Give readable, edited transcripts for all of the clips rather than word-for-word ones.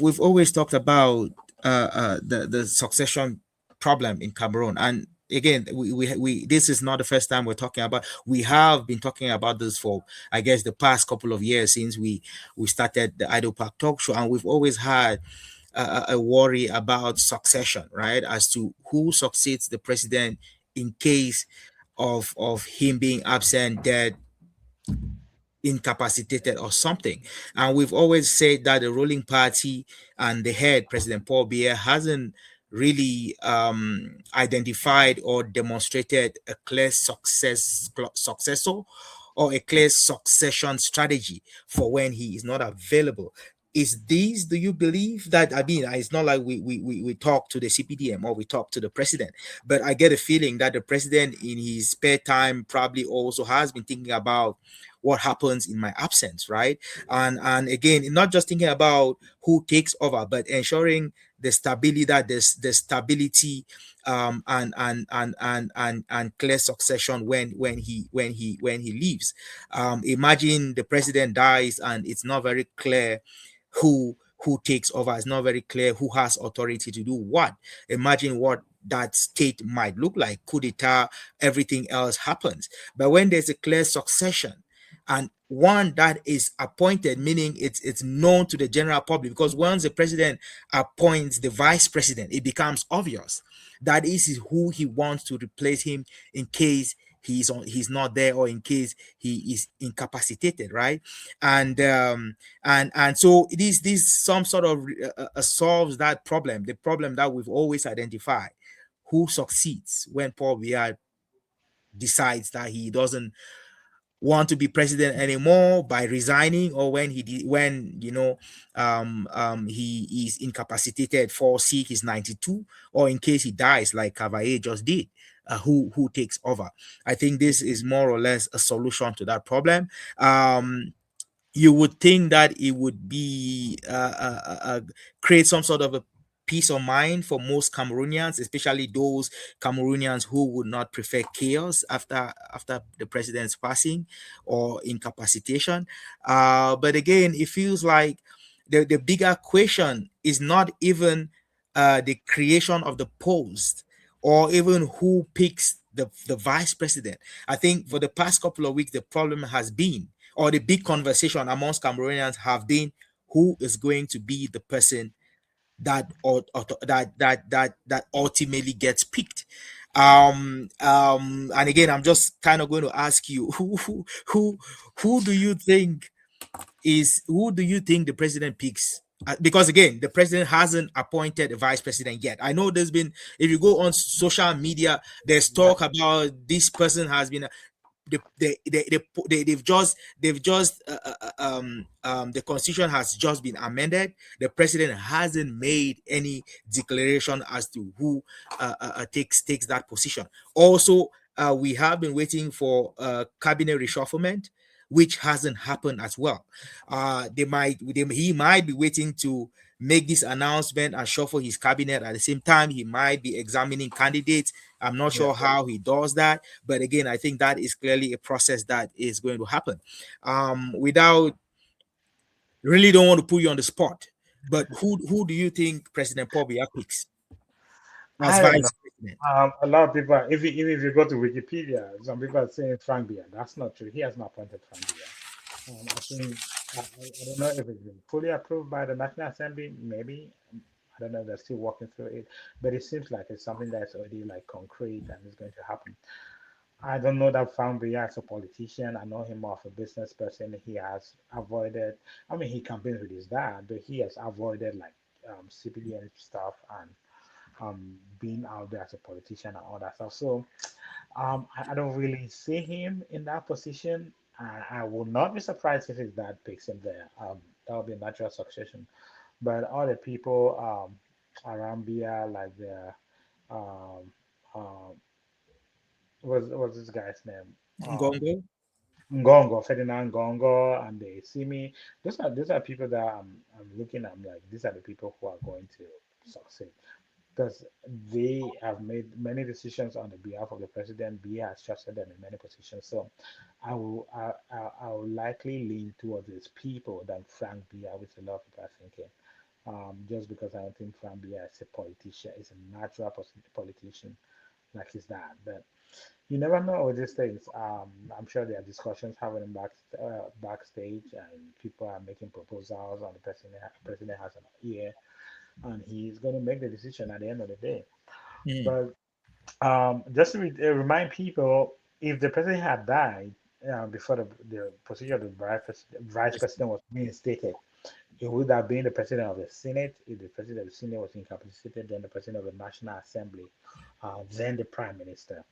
we've always talked about the succession problem in Cameroon, and again, we this is not the first time we're talking about. We have been talking about this for, I guess, the past couple of years since we started the Idle Park Talk Show, and we've always had a worry about succession, right? As to who succeeds the president in case of him being absent, dead, incapacitated or something. And we've always said that the ruling party and the head, President Paul Biya, hasn't really identified or demonstrated a clear successor or a clear succession strategy for when he is not available. Is this, do you believe that, I mean, it's not like we talk to the CPDM or we talk to the president, but I get a feeling that the president in his spare time probably also has been thinking about what happens in my absence, right? And again, not just thinking about who takes over, but ensuring the stability, that there's the stability and clear succession when he leaves. Imagine the president dies and it's not very clear who takes over. It's not very clear who has authority to do what. Imagine what that state might look like. Coup d'etat, everything else happens. But when there's a clear succession, and one that is appointed, meaning it's known to the general public, because once the president appoints the vice president, it becomes obvious that this is who he wants to replace him in case he's not there, or in case he is incapacitated, right? And so this some sort of solves that problem, the problem that we've always identified: who succeeds when Paul Biya decides that he doesn't want to be president anymore by resigning, or when when he is incapacitated, for sick, he's 92, or in case he dies like Cavaye just did. Who takes over? I think this is more or less a solution to that problem. You would think that it would be create some sort of a peace of mind for most Cameroonians, especially those Cameroonians who would not prefer chaos after the president's passing or incapacitation. But again, it feels like the bigger question is not even the creation of the post, or even who picks the vice president. I think for the past couple of weeks, the problem has been, or the big conversation amongst Cameroonians have been, who is going to be the person that ultimately gets picked. And again, I'm just kind of going to ask you, who do you think who do you think the president picks? Because again, the president hasn't appointed a vice president yet. I know there's been, if you go on social media, there's Yeah. talk about this person has been, they've just the constitution has just been amended. The president hasn't made any declaration as to who takes that position. Also, we have been waiting for cabinet reshufflement, which hasn't happened as well. He might be waiting to make this announcement and shuffle his cabinet. At the same time, he might be examining candidates. I'm not Yeah. sure how he does that, but again, I think that is clearly a process that is going to happen. Without, really don't want to put you on the spot, but who do you think President Paul Biya picks as I don't know. vice president? A lot of people, if you go to Wikipedia, some people are saying Frank Biya. That's not true. He has not appointed Frank Biya. I think I don't know if it's been fully approved by the National Assembly. Maybe I don't know. They're still working through it, but it seems like it's something that's already like concrete and is going to happen. I don't know that Frank Biya as a politician. I know him more of a business person. He has avoided. I mean, he campaigns with his dad, but he has avoided like civilian stuff and being out there as a politician and all that stuff. So I don't really see him in that position. I will not be surprised if his dad picks him there. That would be a natural succession. But all the people around Bia, like the um, um, what's this guy's name? Ngongo? Ngongo, Ferdinand Ngongo, and they see me. Those are people that I'm looking at. I'm like, these are the people who are going to succeed because they have made many decisions on the behalf of the president. Biya has trusted them in many positions. So I will likely lean towards these people than Frank Biya, which a lot of people are thinking. just because I don't think Fambia is a politician, is a natural politician like his dad. But you never know with these things. I'm sure there are discussions happening backstage, and people are making proposals, and the president has an ear, and he's going to make the decision at the end of the day. Mm. But just to remind people, if the president had died before the position of the vice president was reinstated, it would have been the president of the Senate. If the president of the Senate was incapacitated, then the president of the National Assembly, then the prime minister.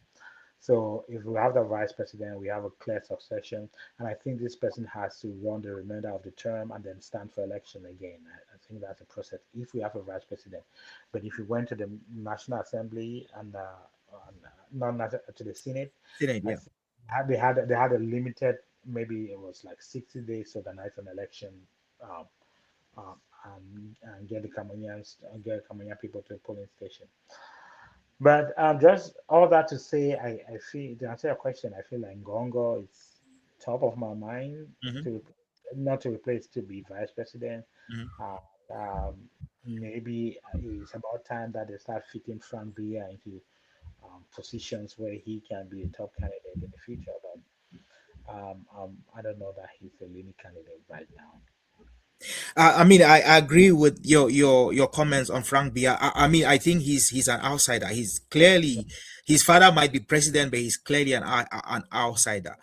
So if we have the vice president, we have a clear succession, and I think this person has to run the remainder of the term and then stand for election again. I think that's a process if we have a vice president. But if we went to the National Assembly not to the Senate, Senate, I yeah. think they had a limited, maybe it was like 60 days to organize an election, um, um, and get the Cameroonian people to a polling station. But just all that to say, I feel to answer your question, I feel like Gongo is top of my mind Hmm. to not to replace to be vice president. Hmm. Uh, Maybe it's about time that they start fitting Frank Biya into positions where he can be a top candidate in the future. But I don't know that he's a leading candidate right now. I mean, I agree with your comments on Frank Bia. I mean, I think he's an outsider. He's clearly, his father might be president, but he's clearly an outsider.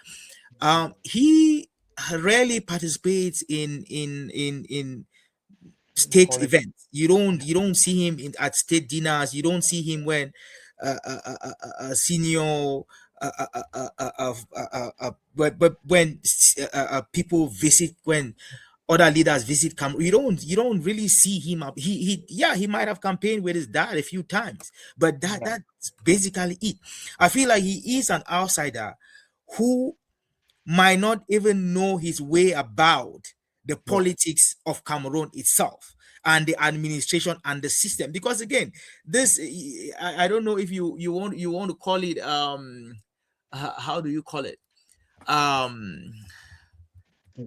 He rarely participates in state Politics. events. You don't see him at state dinners. You don't see him when a senior but when people visit, when other leaders visit Cameroon, you don't really see him up. He Yeah, he might have campaigned with his dad a few times, but that's basically it. I feel like he is an outsider who might not even know his way about the Yeah, politics of Cameroon itself and the administration and the system. Because again, this I don't know if you want to call it how do you call it? Um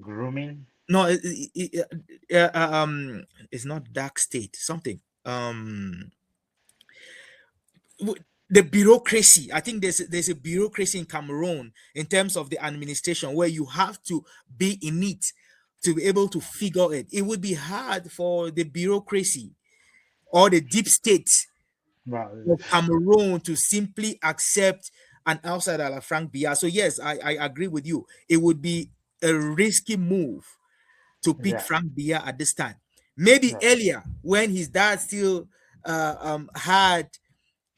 grooming. no, it's not dark state, something. The bureaucracy. I think there's a bureaucracy in Cameroon in terms of the administration where you have to be in it to be able to figure it. It would be hard for the bureaucracy or the deep state Well, of Cameroon to simply accept an outsider like Frank Biya. So yes, I agree with you. It would be a risky move to pick yeah, Frank Biya at this time. Maybe right. earlier when his dad still had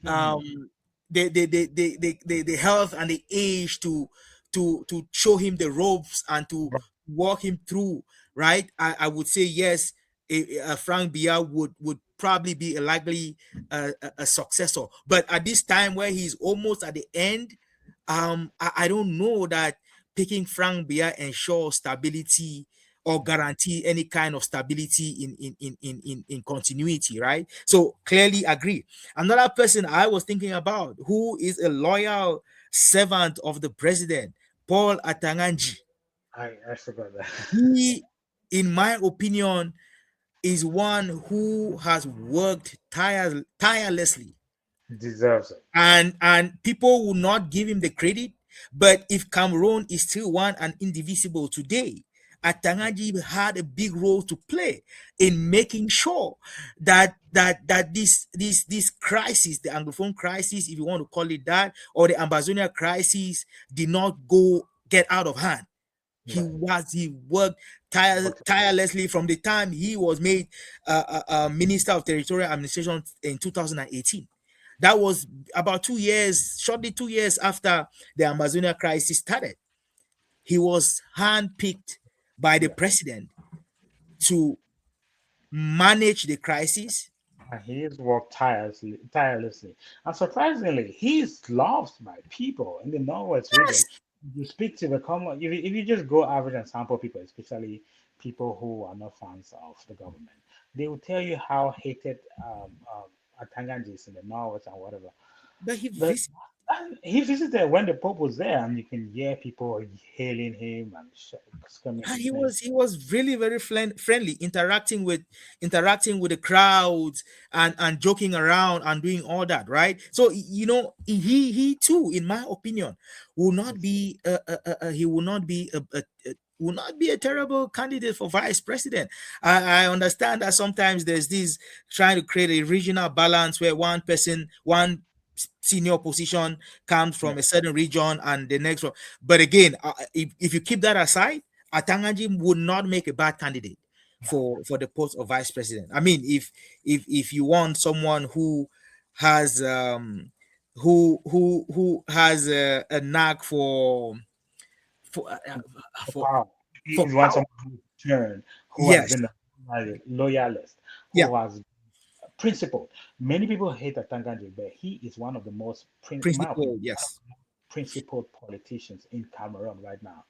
Mhm. um the health and the age to show him the ropes and to walk him through, right? I would say yes. Frank Bia would probably be a likely a successor, but at this time where he's almost at the end, I don't know that picking Frank Bia ensures stability or guarantee any kind of stability in continuity, right? So clearly agree. Another person I was thinking about who is a loyal servant of the president, Paul Atanganji. I forgot that. He, in my opinion, is one who has worked tirelessly, Deserves it. and people will not give him the credit. But if Cameroon is still one and indivisible today, Atangaji had a big role to play in making sure that this crisis, the Anglophone crisis, if you want to call it that, or the Ambazonia crisis, did not go get out of hand. Right. He worked Worked. tirelessly from the time he was made Minister of Territorial Administration in 2018. That was about 2 years, shortly 2 years after the Amazonia crisis started. He was handpicked by the Yeah. president to manage the crisis. And he has worked tirelessly. And surprisingly, he is loved by people in the Northwest region. Yes, You speak to the common, if you just go average and sample people, especially people who are not fans of the government, they will tell you how hated Atanganji is in the Northwest and whatever. but he But visited. And he visited when the Pope was there, and you can hear people hailing him and screaming And his he name. was he was really very friendly, interacting with the crowds and joking around and doing all that, right? So he too, in my opinion, will not Yes. be he will not be will not be a terrible candidate for vice president. I understand that sometimes there's this trying to create a regional balance where one senior position comes Yeah. from a certain region and the next one. But again, if you keep that aside, Atangaji would not make a bad candidate No. for the post of vice president. I mean, if you want someone who has who has a knack for uh, uh, For for power. for He wants power, someone who's turned, who has yes, been a loyalist, yeah, who has principled. Many people hate Atangaji, but he is one of the most, in my opinion, principle, yes. principled politicians in Cameroon right now.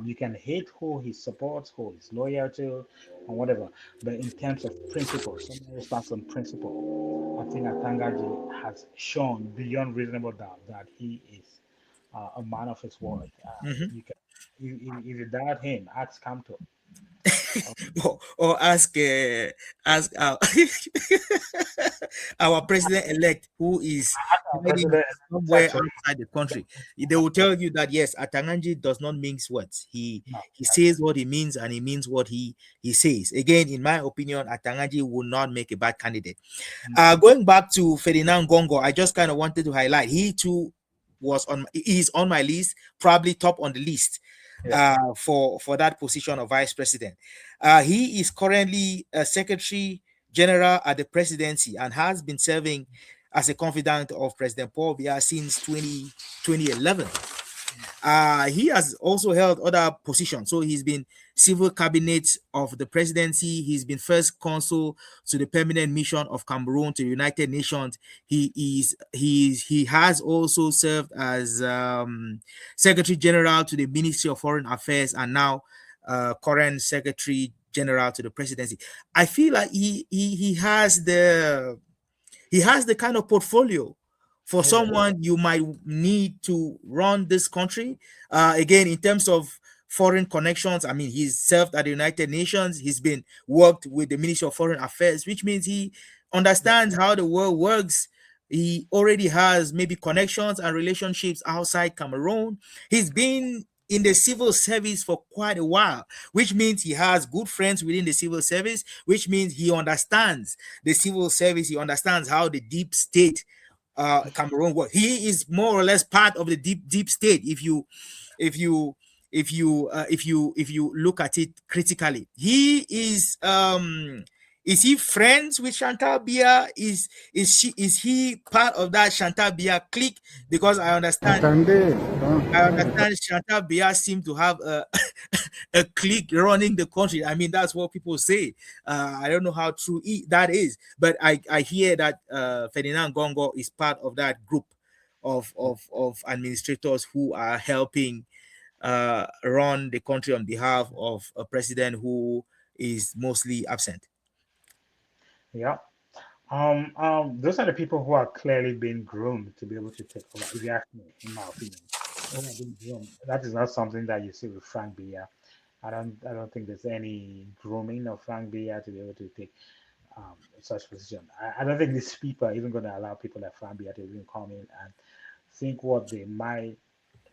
You can hate who he supports, who he's loyal to, and whatever. But in terms of principle, someone who stands on principle, I think Atangaji has shown beyond reasonable doubt that he is a man of his word. Mhm. You can, if you doubt him, ask Kamto. Or ask our president elect who is hiding President, somewhere actually, outside the country. They will tell you that yes, Atanganji does not mince words. He no, he says what he means and he means what he says. Again, in my opinion, Atanganji will not make a bad candidate. no, Going back to Ferdinand Gongo, I just kind of wanted to highlight he too he's on my list, probably top on the list yeah, for that position of vice president. He is currently a secretary general at the presidency and has been serving as a confidant of President Paul Biya since 2011. He has also held other positions. So he's been civil cabinet of the presidency. He's been first consul to the permanent mission of Cameroon to the United Nations. He has also served as Secretary General to the Ministry of Foreign Affairs and now current Secretary General to the presidency. I feel like he has the kind of portfolio for yeah, someone you might need to run this country. Again, in terms of foreign connections, I mean, he's served at the United Nations. He's been worked with the Ministry of Foreign Affairs, which means he yeah, understands how the world works. He already has maybe connections and relationships outside Cameroon. He's been in the civil service for quite a while, which means he has good friends within the civil service, which means he understands the civil service. He understands how the deep state Cameroon works. He is more or less part of the deep state. If you if you look at it critically, he is he friends with Chantal Bia? Is he part of that Chantal Bia clique? Because Attendez, I understand Chantal Bia seem to have a a clique running the country. I mean, that's what people say. I don't know how true that is, but I hear that Ferdinand Gongo is part of that group of administrators who are helping run the country on behalf of a president who is mostly absent. yeah. Those are the people who are clearly being groomed to be able to take over. If you ask me, in my opinion, who are being groomed. That is not something that you see with Frank Bia. I don't think there's any grooming of Frank Bia to be able to take such position. I don't think these people are even going to allow people like Frank Bia to even come in and think what they might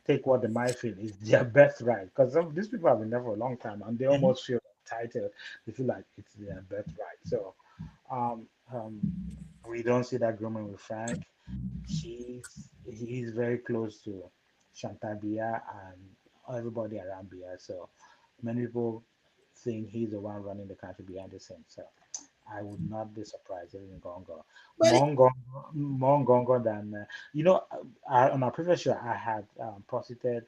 take what they might feel is their birthright. Because these people have been there for a long time and they Mhm. almost feel entitled. They feel like it's their birthright. So um, um, we don't see that grooming with Frank. He's very close to Chantal Bia and everybody around Bia. So many people think he's the one running the country behind the scenes. So I would not be surprised if Ngongo, But more Ngongo than on our previous show I had posited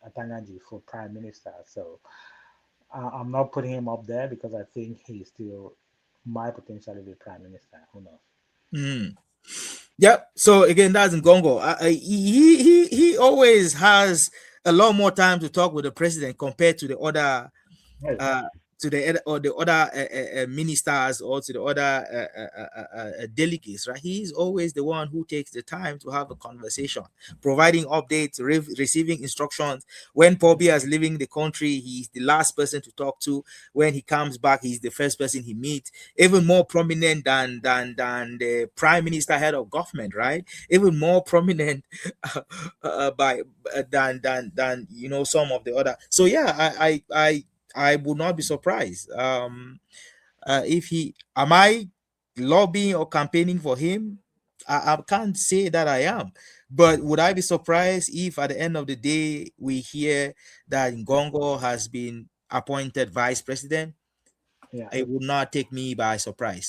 Atangaji for prime minister. So I'm not putting him up there because I think he still might potentially be prime minister. Who knows? mm, yeah. So again, that's Ngongo. He always has a lot more time to talk with the president compared to the other Yes. to the or the other ministers, or to the other delegates, right? He's always the one who takes the time to have a conversation, providing updates, receiving instructions. When Pobia is leaving the country, he's the last person to talk to. When he comes back, he's the first person he meets. Even more prominent than the prime minister, head of government, right? Even more prominent by than some of the other. So yeah, I would not be surprised if he am I lobbying or campaigning for him. I can't say that I am, but would I be surprised if at the end of the day we hear that Ngongo has been appointed vice president? Yeah. It would not take me by surprise.